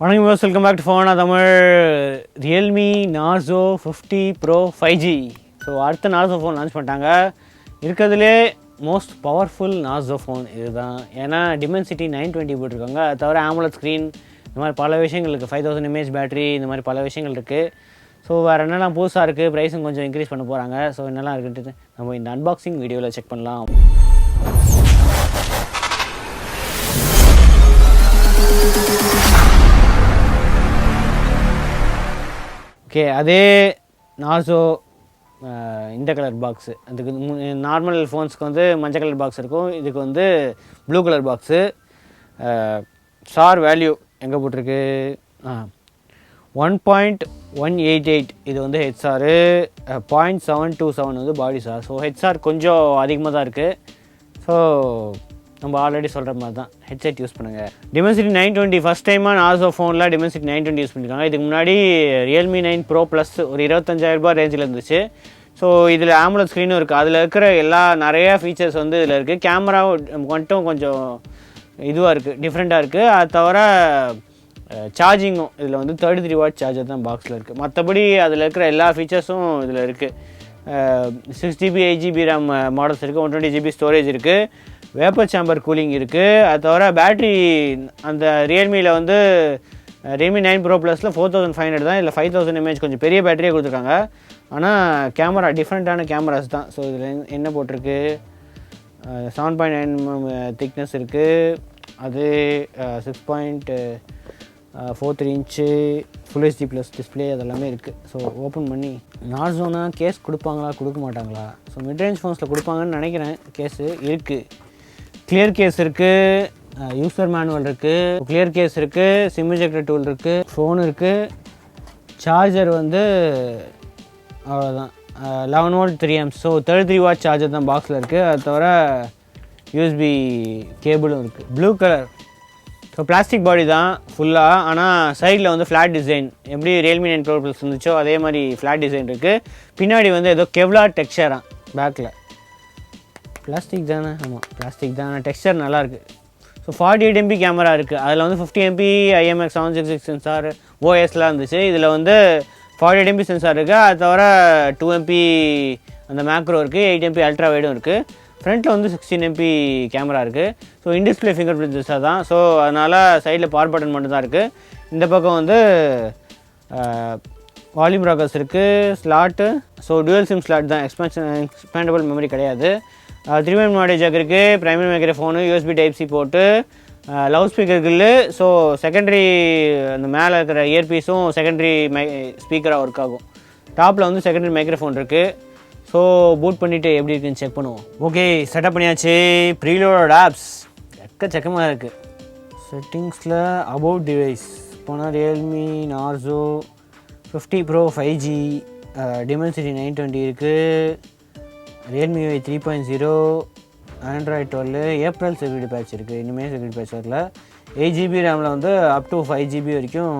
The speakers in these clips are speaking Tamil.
வணக்கம் வியூவர்ஸ், வெல்கம் பேக் டு ஃபோனா Tamil. realme narzo 50 pro 5G. So அடுத்த narzo ஃபோன் லான்ச் பண்ணிட்டாங்க. இருக்கிறதுலே மோஸ்ட் பவர்ஃபுல் narzo ஃபோன் இதுதான். ஏன்னா Dimensity 920 போட்டிருக்காங்க. அது தவிர AMOLED ஸ்க்ரீன், இந்த மாதிரி பல விஷயங்கள் இருக்குது. 5000 mAh பேட்டரி, இந்த மாதிரி பல விஷயங்கள் இருக்குது. ஸோ வேறு என்னெல்லாம் புதுசாக இருக்குது, ப்ரைஸும் கொஞ்சம் இன்க்ரீஸ் பண்ண போகிறாங்க. ஸோ என்னெல்லாம் இருக்குன்ட்டு நம்ம இந்த அன்பாக்சிங் வீடியோவில் செக் பண்ணலாம். ஓகே, அதே நார்சோ இந்த கலர் பாக்ஸு. அதுக்கு நார்மல் ஃபோன்ஸுக்கு வந்து மஞ்சள் கலர் பாக்ஸ் இருக்கும், இதுக்கு வந்து blue colour box. Sir value எங்கே போட்டிருக்கு? 1.188 இது வந்து ஹெச்ஆரு, 0.727 வந்து பாடி சார். ஸோ ஹெச்ஆர் கொஞ்சம் அதிகமாக தான் இருக்குது. ஸோ நம்ம ஆல்ரெடி சொல்கிற மாதிரி தான் ஹெட்செட் யூஸ் பண்ணுங்கள். Dimensity 920 ஃபஸ்ட் டைமாக நார்சோ ஃபோனில் Dimensity 920 யூஸ் பண்ணியிருக்காங்க. இதுக்கு முன்னாடி realme 9 Pro Plus ஒரு 25,000 ரேஞ்சில் இருந்துச்சு. ஸோ இதில் AMOLED ஸ்க்ரீனும் இருக்குது. அதில் இருக்கிற நிறையா ஃபீச்சர்ஸ் வந்து இதில் இருக்குது. கேமரா மட்டும் கொஞ்சம் இதுவாக இருக்குது, டிஃப்ரெண்ட்டாக இருக்குது. அது தவிர சார்ஜிங்கும் இதில் வந்து 33 வாட் சார்ஜர் தான் பாக்ஸில் இருக்குது. மற்றபடி அதில் இருக்கிற எல்லா ஃபீச்சர்ஸும் இதில் இருக்குது. 6GB 8GB RAM மாடல்ஸ் இருக்குது, 120GB ஸ்டோரேஜ் இருக்குது, வேப்பர் சேம்பர் கூலிங் இருக்குது. அது தவிர பேட்ரி அந்த ரியல்மியில் வந்து realme 9 Pro Plusல 4500 தான், இல்லை 5000 mAh கொஞ்சம் பெரிய பேட்டரியே கொடுத்துருக்காங்க. ஆனால் கேமரா டிஃப்ரெண்ட்டான கேமராஸ் தான். ஸோ இதில் என்ன போட்டிருக்கு? 7.9 திக்னஸ் இருக்குது. அது 6.43 inch full HD plus display அதெல்லாமே இருக்குது. ஸோ ஓப்பன் பண்ணி நார்சோனா கேஸ் கொடுப்பாங்களா கொடுக்க மாட்டாங்களா? ஸோ மிட்ரேஞ்ச் ஃபோன்ஸில் கொடுப்பாங்கன்னு நினைக்கிறேன். கேஸு இருக்குது, கிளியர் கேஸ் இருக்குது, யூசர் மேனுவல் இருக்குது, கிளியர் கேஸ் இருக்குது, சிம் இஜெக்டர் டூல் இருக்குது, ஃபோன் இருக்குது, சார்ஜர் வந்து அவ்வளோதான் 11 volt 3 amps. So 33 watt charger தான் பாக்ஸில் இருக்குது. அது தவிர யூஎஸ்பி கேபிளும் இருக்குது. Blue colour. So plastic body தான் ஃபுல்லாக, ஆனால் சைடில் வந்து ஃப்ளாட் டிசைன். எப்படி realme 9 Pro Plus இருந்துச்சோ அதே மாதிரி ஃப்ளாட் டிசைன் இருக்குது. பின்னாடி வந்து ஏதோ கெவ்லார் டெக்ஸ்சராக பேக்கில். பிளாஸ்டிக் தானே? ஆமாம் பிளாஸ்டிக் தான், டெக்ஸ்சர் நல்லாயிருக்கு. ஸோ 48 MP கேமரா இருக்குது. அதில் வந்து 50 MP IMX 766 சென்சார் ஓஎஸ்லாம் இருந்துச்சு. இதில் வந்து 48 MP சென்சார் இருக்குது. அது தவிர 2 MP அந்த மேக்ரோ இருக்குது, 8 MP அல்ட்ரா வைடும் இருக்குது. ஃப்ரண்ட்டில் வந்து 16 MP கேமரா இருக்குது. So in-display finger print sensor தான். ஸோ அதனால் சைடில் பவர் பட்டன் மட்டும் தான் இருக்குது. இந்த பக்கம் வந்து வால்யூம் ராக்கர்ஸ் இருக்குது, slot. So dual SIM slot தான், எக்ஸ்பேண்டபிள் மெமரி கிடையாது. 3mm ஆடியோ ஜாக் இருக்குது, பிரைமரி மைக்ரோஃபோனு, USB Type-C போட்டு, loud speaker grill. So secondary அந்த மேலே இருக்கிற இயர்பீஸும் செகண்டரி ஸ்பீக்கராக ஒர்க் ஆகும். டாப்பில் வந்து செகண்டரி மைக்ரோஃபோன் இருக்குது. ஸோ பூட் பண்ணிவிட்டு எப்படி இருக்குன்னு செக் பண்ணுவோம். ஓகே, செட்டப் பண்ணியாச்சு. ப்ரீலோட் ஆப்ஸ் எக்கச்சக்கமாக இருக்குது. செட்டிங்ஸில் அபவுட் டிவைஸ் போனால் realme narzo 50 Pro 5G, Dimensity 920 இருக்குது, realme UI 3.0, Android 12, April security patch இருக்குது. இனிமேல் செக்யூரிட்டி பேட்ச் வரல. 8GB ரேமில் வந்து அப் டு 5GB வரைக்கும்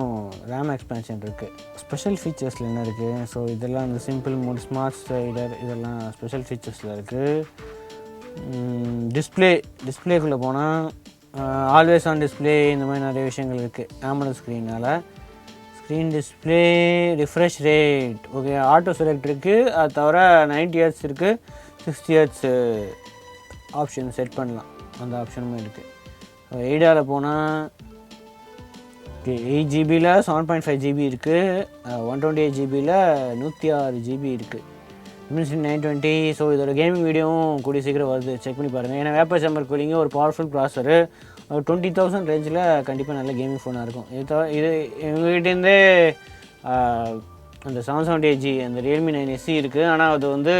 ரேம் எக்ஸ்பேன்ஷன் இருக்குது. ஸ்பெஷல் ஃபீச்சர்ஸில் என்ன இருக்குது? ஸோ இதெல்லாம் இந்த சிம்பிள் மோட், ஸ்மார்ட் ஸ்லைடர், இதெல்லாம் ஸ்பெஷல் ஃபீச்சர்ஸில் இருக்குது. டிஸ்பிளேக்குள்ளே போனால் ஆல்வேஸ் ஆன் டிஸ்பிளே, இந்த மாதிரி நிறைய விஷயங்கள் இருக்குது AMOLED ஸ்க்ரீனால். Screen display, refresh rate, okay, auto select இருக்குது. அது தவிர 90 Hz இருக்குது, 60 Hz ஆப்ஷன் செட் பண்ணலாம், அந்த ஆப்ஷனுமே இருக்குது. எய்டாவில் போனால் 8GBயில் 7.5GB இருக்குது, 128GBயில் 106GB இருக்குது. Dimensity 920. ஸோ இதோட கேமிங் வீடியோவும் கூடிய சீக்கிரம் வருது, செக் பண்ணி பாருங்கள். ஏன்னா வேப்பர் சேம்பர் கூலிங்கு, ஒரு பவர்ஃபுல் ப்ராசரு, 20,000 ரேஞ்சில் கண்டிப்பாக நல்ல கேமிங் ஃபோனாக இருக்கும். இது எங்ககிட்டேருந்தே அந்த 778G அந்த realme 9SC இருக்குது. ஆனால் அது வந்து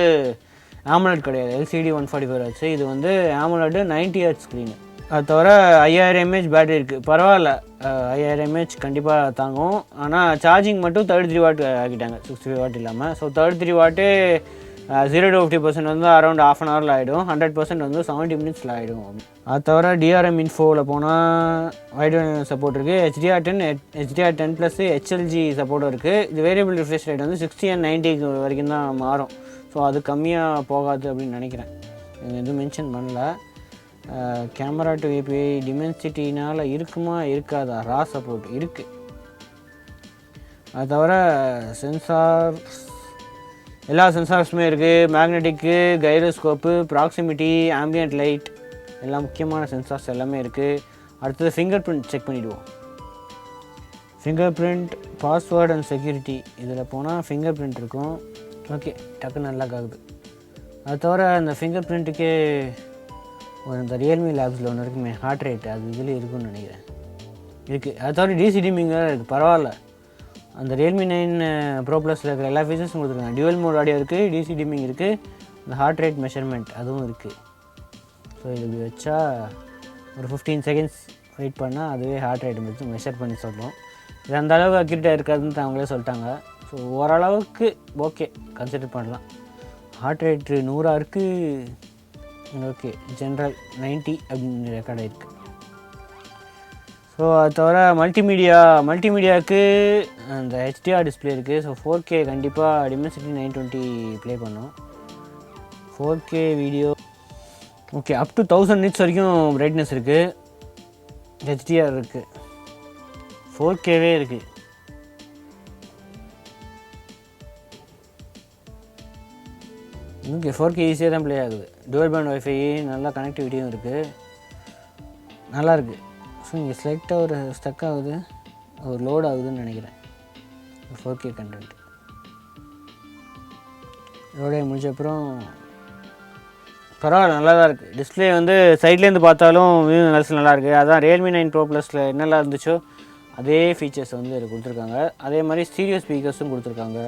AMOLED கிடையாது, LCD 144 Hz. இது வந்து AMOLED 90 Hz ஸ்க்ரீனு. அது தவிர 5000 mAh பேட்டரி இருக்குது. பரவாயில்ல, 5000 mAh கண்டிப்பாக தாங்கும். ஆனால் சார்ஜிங் மட்டும் 33 வாட் ஆக்கிட்டாங்க, 65 வாட் இல்லாமல். ஸோ 33 வாட்டு 0 to 50% வந்து அரௌண்ட் ½ an hourல ஆகிடும், 100% வந்து 70 minutesல ஆகிடும். அது தவிர DRM இன்ஃபோவில் போனால் வைட் சப்போர்ட் இருக்குது, HDR10, HDR10+ HLG சப்போர்ட்டும் இருக்குது. இது வேரியபிள் ரிஃப்ரெஷ் ரேட் வந்து 60 and 90 வரைக்கும் தான் மாறும். ஸோ அது கம்மியாக போகாது அப்படின்னு நினைக்கிறேன். எதுவும் மென்ஷன் பண்ணல. கேமரா டு ஏபிஐ டிமென்சிட்டினால் இருக்குமா இருக்காதா? ரா சப்போர்ட் இருக்குது. அது தவிர சென்சார் எல்லா சென்சார்ஸுமே இருக்குது. மேக்னெட்டிக்கு, கைரோஸ்கோப்பு, ப்ராக்சிமிட்டி, ஆம்பியன்ட் லைட், எல்லாம் முக்கியமான சென்சார்ஸ் எல்லாமே இருக்குது. அடுத்தது ஃபிங்கர் பிரிண்ட் செக் பண்ணிவிடுவோம். Finger print, password and security, இதில் போனால் ஃபிங்கர் பிரிண்ட் இருக்கும். ஓகே, டக்குன்னு நல்லா ஆகுது. அது தவிர அந்த ஃபிங்கர் பிரிண்ட்டுக்கே இந்த ரியல்மி லேப்ஸில் ஒன்று இருக்குமே ஹார்ட் ரேட், அது இதில் இருக்குன்னு நினைக்கிறேன். இருக்குது. அது தவிர டிசி டிமிங் வேறு இருக்குது. பரவாயில்ல, அந்த ரியல்மி 9 ப்ரோ ப்ளஸில் இருக்கிற எல்லா ஃபீச்சர்ஸும் கொடுத்துருக்காங்க. டியூவல் மோட் ஆடியோ இருக்குது, டிசி டிமிங் இருக்குது, இந்த ஹார்ட் ரேட் மெஷர்மெண்ட் அதுவும் இருக்குது. ஸோ இது வச்சா ஒரு 15 செகண்ட்ஸ் வெயிட் பண்ணால் அதுவே ஹார்ட் ரேட் வச்சு மெஷர் பண்ணி சொல்லும். இது அந்த அளவுக்கு அக்யூரேட்டாக இருக்காதுன்னு அவங்களே சொல்லிட்டாங்க. ஸோ ஓரளவுக்கு ஓகே, கன்சிடர் பண்ணலாம். ஹார்ட் ரேட்டு 100 இருக்குது. ஓகே, ஜென்ரல் 90 அப்படின்னு ரெக்கார்ட் ஆகிருக்கு. ஸோ அது தவிர மல்டிமீடியாவுக்கு அந்த ஹெச்டிஆர் டிஸ்பிளே இருக்குது. ஸோ 4K கண்டிப்பாக Dimensity 920 ப்ளே பண்ணோம். 4K video okay, up to 1000 nits வரைக்கும் பிரைட்னஸ் இருக்குது. ஹெச்டிஆர் இருக்குது, 4Kவே இருக்குது. ஓகே, 4K ஈஸியாக தான் ப்ளே ஆகுது. டூவல் பேண்ட் வைஃபை, நல்லா கனெக்டிவிட்டியும் இருக்குது, நல்லாயிருக்கு. ஸோ இங்கே ஸ்லைட்டாக ஒரு ஸ்டக் ஆகுது, ஒரு லோட் ஆகுதுன்னு நினைக்கிறேன். 4K கண்டென்ட் லோடே முடிஞ்ச அப்புறம் பரவாயில்ல, நல்லா தான் இருக்குது. டிஸ்பிளே வந்து சைட்லேருந்து பார்த்தாலும் வியூ நல்லாயிருக்கு. அதான் ரியல்மி 9 ப்ரோ ப்ளஸில் என்னெல்லாம் இருந்துச்சோ அதே ஃபீச்சர்ஸ் வந்து இதில் கொடுத்துருக்காங்க. அதே மாதிரி ஸ்டீரியோ ஸ்பீக்கர்ஸும் கொடுத்துருக்காங்க.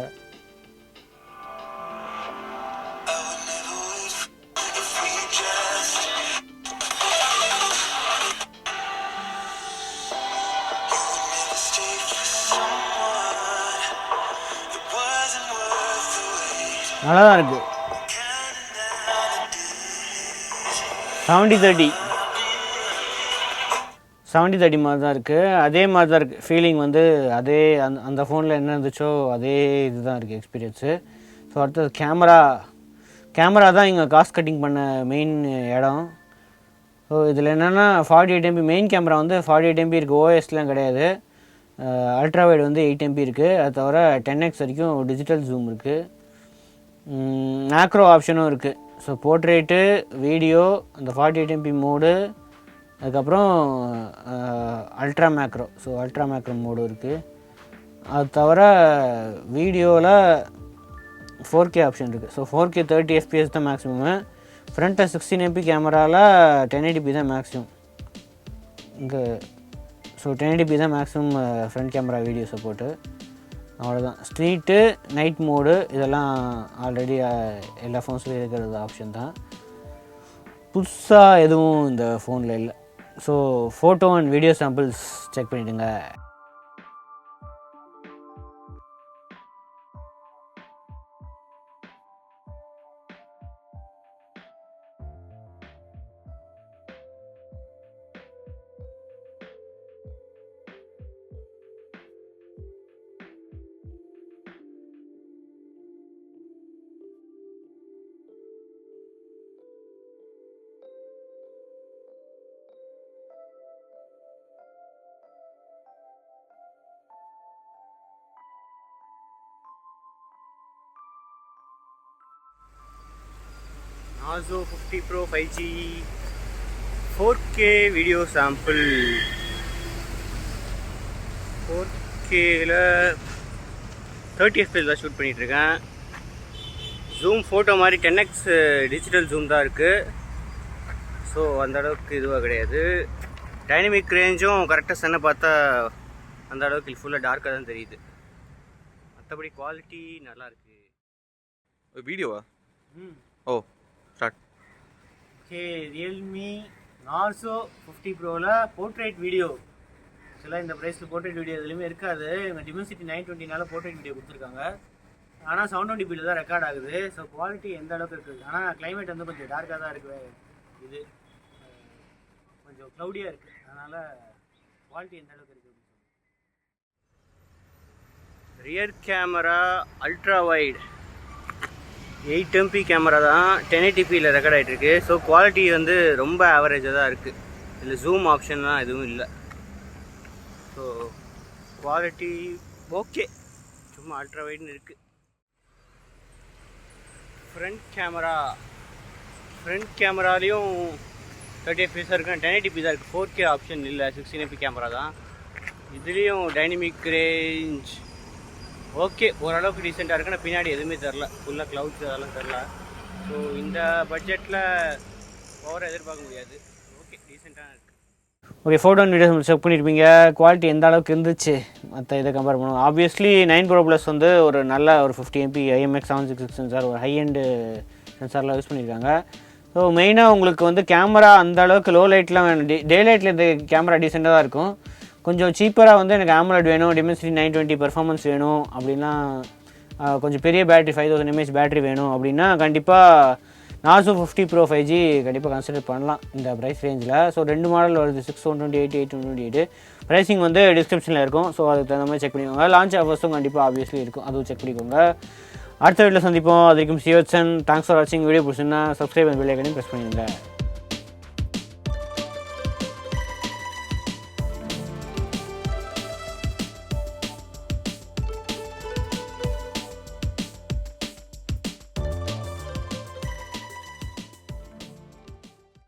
நல்லா தான் இருக்குது. 70-30 மாதிரி தான் இருக்குது. அதே மாதிரி தான் இருக்குது ஃபீலிங் வந்து. அதே அந்த ஃபோனில் என்ன இருந்துச்சோ அதே இது தான் இருக்குது எக்ஸ்பீரியன்ஸு. ஸோ அடுத்தது கேமரா தான் இங்கே காஸ்ட் கட்டிங் பண்ண மெயின் இடம். ஸோ இதில் என்னென்னா 48 MP மெயின் கேமரா வந்து 48 MP இருக்குது. ஓஎஸ்லாம் கிடையாது. அல்ட்ரா வைட் வந்து 8 MP இருக்குது. அது தவிர 10x வரைக்கும் டிஜிட்டல் ஜூம் இருக்குது. மேக்ரோ ஆப்ஷனும் இருக்குது. ஸோ போர்ட்ரேட்டு, வீடியோ, அந்த 48 MP மோடு, அதுக்கப்புறம் ultra macro, so ultra macro mode இருக்குது. அது தவிர வீடியோவில் 4K ஆப்ஷன் இருக்குது. ஸோ 4K 30 FPS தான் மேக்ஸிமமு. ஃப்ரண்ட்டில் 16 MP கேமராவில் 1080p தான் மேக்ஸிமம் இங்கே. ஸோ 1080p தான் maximum front camera video support. அவ்வளோதான். ஸ்ட்ரீட்டு, நைட் மோடு இதெல்லாம் ஆல்ரெடி எல்லா ஃபோன்ஸ்லையும் இருக்கிறது ஆப்ஷன் தான். புதுசாக எதுவும் இந்த ஃபோனில் இல்லை. So photo and video samples check பண்ணிவிடுங்க. narzo 50 Pro 5G 4K video sample. 4Kல 30 FPS தான் ஷூட் பண்ணிகிட்ருக்கேன். ஜூம் ஃபோட்டோ மாதிரி 10x டிஜிட்டல் ஜூம் தான் இருக்குது. ஸோ அந்த அளவுக்கு இதுவாக கிடையாது. டைனமிக் ரேஞ்சும் கரெக்டாக சென்னை பார்த்தா அந்த அளவுக்கு ஃபுல்லாக டார்க்காக தான் தெரியுது. மற்றபடி குவாலிட்டி நல்லாயிருக்கு. வீடியோவா? ஓ ஸ்டார்ட். ஓகே, ரியல்மி நார்சோ 50 ப்ரோவில் போர்ட்ரேட் வீடியோ. ஆக்சுவலாக இந்த ப்ரைஸில் போர்ட்ரேட் வீடியோ எதுலையுமே இருக்காது. இவங்க Dimensity 920 போர்ட்ரேட் வீடியோ கொடுத்துருக்காங்க. ஆனால் 720p தான் ரெக்கார்ட் ஆகுது. ஸோ குவாலிட்டி எந்த அளவுக்கு இருக்குது. ஆனால் கிளைமேட் வந்து கொஞ்சம் டார்க்காக தான் இருக்குது. இது கொஞ்சம் க்ளவுடியாக இருக்குது. அதனால் குவாலிட்டி எந்த அளவுக்கு இருக்குது. Rear camera ultra wide 8 MP camera தான் 1080pயில் ரெக்கார்ட் ஆகிட்டுருக்கு. ஸோ குவாலிட்டி வந்து ரொம்ப ஆவரேஜாக தான் இருக்குது. இதில் ஜூம் ஆப்ஷன்லாம் எதுவும் இல்லை. ஸோ குவாலிட்டி ஓகே, சும்மா அல்ட்ரா வைட்னு இருக்குது. ஃப்ரண்ட் கேமராலையும் 30 fps இருக்குது, 1080p தான் இருக்குது, 4K ஆப்ஷன் இல்லை, 16MP கேமரா தான். இதுலேயும் டைனமிக் ரேஞ்ச் ஓகே, ஓரளவுக்கு டீசெண்டாக இருக்குது. ஆனால் பின்னாடி எதுவுமே தெரில, ஃபுல்லாக க்ளவுட்ஸ் அதெல்லாம் தெரில. ஸோ இந்த பட்ஜெட்டில் ஓவராக எதிர்பார்க்க முடியாது. ஓகே, டீசெண்டாக இருக்குது. Okay, photo and videos check பண்ணியிருப்பீங்க. குவாலிட்டி எந்த அளவுக்கு இருந்துச்சு மற்ற இதை கம்பேர் பண்ணுவோம். ஆப்வியஸ்லி 9 Pro Plus வந்து ஒரு நல்ல ஒரு 50MP IMX766 சென்சார், ஒரு ஹை எண்டு சென்சார்லாம் யூஸ் பண்ணியிருக்காங்க. ஸோ மெயினாக உங்களுக்கு வந்து கேமரா அந்த அளவுக்கு லோ லைட்லாம் வேணும். டே லைட்டில் இந்த கேமரா டீசெண்டாக தான் இருக்கும். கொஞ்சம் சீப்பராக வந்து எனக்கு AMOLED வேணும், Dimensity 920 பெர்ஃபார்மன்ஸ் வேணும் அப்படின்னா, கொஞ்சம் பெரிய பேட்டரி 5000 mAh பேட்டரி வேணும் அப்படின்னா கண்டிப்பாக narzo 50 Pro 5G கண்டிப்பாக கன்சிடர் பண்ணலாம் இந்த ப்ரைஸ் ரேஞ்சில். ஸோ 2 மாடல் வருது, 6128, 8128. ப்ரைஸிங் வந்து டிஸ்கிரிப்ஷனில் இருக்கும். ஸோ அதுக்கு தகுந்த மாதிரி செக் பண்ணிக்கோங்க. லான்ச் ஆஃபர்ஸும் கண்டிப்பாக ஆப்வியஸ்லி இருக்கும், அதுவும் செக் பண்ணிக்கோங்க. அடுத்த வீடியோவில் சந்திப்போம். அது வரைக்கும் சிவச்சன். தேங்க்ஸ் ஃபார் வாட்சிங். வீடியோ பிடிச்சிருந்தா சப்ஸ்கிரைப் அண்ட் பெல் ஐக்கனையும் ப்ரெஸ் பண்ணிடுங்க.